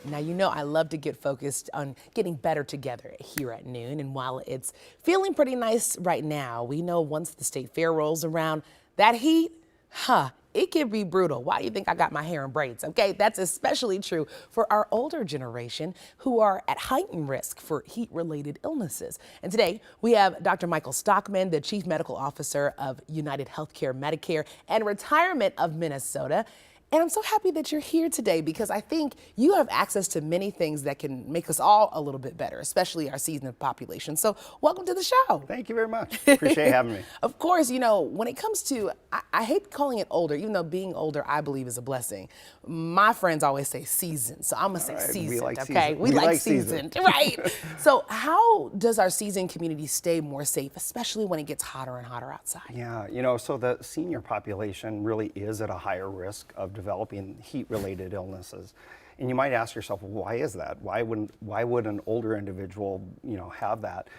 Now, you know I love to get focused on getting better together here at noon. And while it's feeling pretty nice right now, we know once the state fair rolls around, that heat, it can be brutal. Why do you think I got my hair in braids? Okay, that's especially true for our older generation who are at heightened risk for heat-related illnesses. And today we have Dr. Michael Stockman, the Chief Medical Officer of United Healthcare Medicare and Retirement of Minnesota. And I'm so happy that you're here today because I think you have access to many things that can make us all a little bit better, especially our seasoned population. So welcome to the show. Thank you very much. Appreciate having me. Of course, you know, when it comes to, I hate calling it older, even though being older, I believe, is a blessing. My friends always say seasoned, so I'm gonna say seasoned, we like okay? seasoned. We like seasoned, right? So how does our seasoned community stay more safe, especially when it gets hotter and hotter outside? Yeah, you know, so the senior population really is at a higher risk of developing heat-related illnesses. And you might ask yourself, well, why is that? Why would an older individual, you know, have that?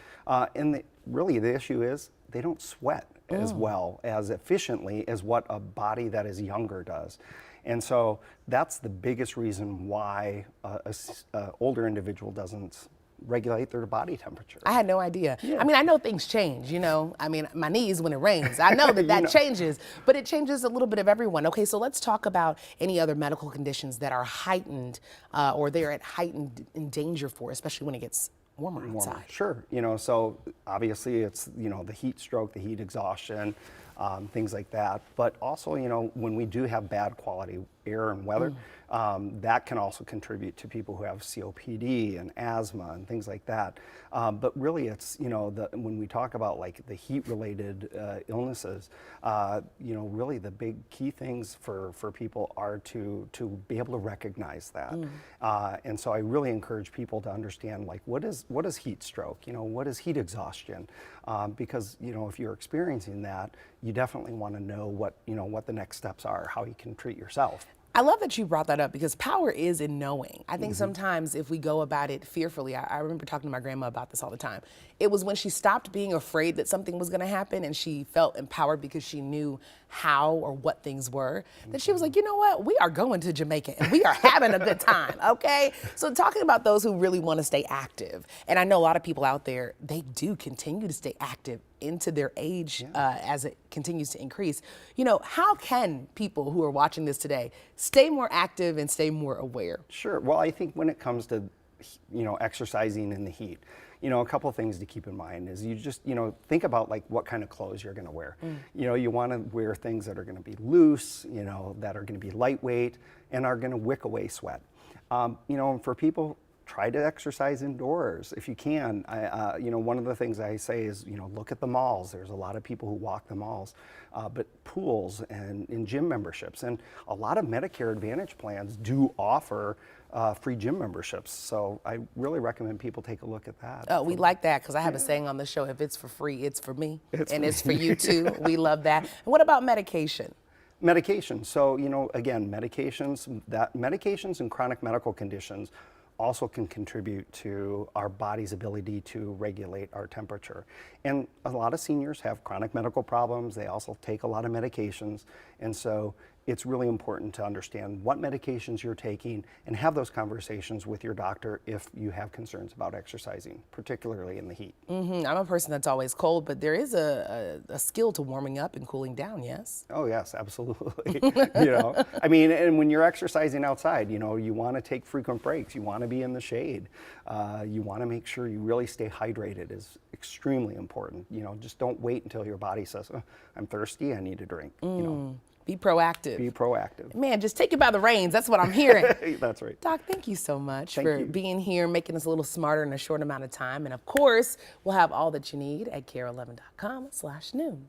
Really the issue is they don't sweat as well, as efficiently as what a body that is younger does. And so that's the biggest reason why an older individual doesn't regulate their body temperature. I had no idea. Yeah. I mean, I know things change, you know. I mean, my knees when it rains. I know that changes, but it changes a little bit of everyone. Okay, so let's talk about any other medical conditions that are heightened or they're at heightened in danger for, especially when it gets warmer outside. Sure, you know, so obviously it's, you know, the heat stroke, the heat exhaustion, things like that. But also, you know, when we do have bad quality air and weather, that can also contribute to people who have COPD and asthma and things like that. But really it's, you know, when we talk about like the heat-related illnesses, you know, really the big key things for people are to be able to recognize that. And so I really encourage people to understand like what is heat stroke, you know, what is heat exhaustion? Because, you know, if you're experiencing that, you definitely want to know what the next steps are, how you can treat yourself. I love that you brought that up because power is in knowing. I think sometimes if we go about it fearfully, I remember talking to my grandma about this all the time. It was when she stopped being afraid that something was going to happen and she felt empowered because she knew how or what things were, that she was like, you know what, we are going to Jamaica and we are having a good time, okay? So talking about those who really want to stay active, and I know a lot of people out there, they do continue to stay active into their age as it continues to increase. You know, how can people who are watching this today stay more active and stay more aware? Sure. Well, I think when it comes to, you know, exercising in the heat, you know, a couple of things to keep in mind is you just, you know, think about like what kind of clothes you're going to wear. You know, you want to wear things that are going to be loose, you know, that are going to be lightweight and are going to wick away sweat. You know, for people, try to exercise indoors if you can. You know, one of the things I say is, you know, look at the malls. There's a lot of people who walk the malls, but pools and in gym memberships. And a lot of Medicare Advantage plans do offer free gym memberships. So I really recommend people take a look at that. Oh, we like that because I have a saying on the show, if it's for free, it's for me. It's for you too. We love that. And what about medication? Medication. So, you know, again, medications and chronic medical conditions also can contribute to our body's ability to regulate our temperature. And a lot of seniors have chronic medical problems. They also take a lot of medications. And so it's really important to understand what medications you're taking and have those conversations with your doctor if you have concerns about exercising, particularly in the heat. I'm a person that's always cold, but there is a skill to warming up and cooling down, yes? Oh yes, absolutely. You know, I mean, and when you're exercising outside, you know, you want to take frequent breaks. You want to be in the shade. You want to make sure you really stay hydrated is extremely important. You know, just don't wait until your body says, oh, I'm thirsty, I need a drink. You know. Be proactive. Be proactive. Man, just take it by the reins. That's what I'm hearing. That's right. Doc, thank you so much Thank for you. being here, making us a little smarter in a short amount of time. And of course, we'll have all that you need at care11.com/noon.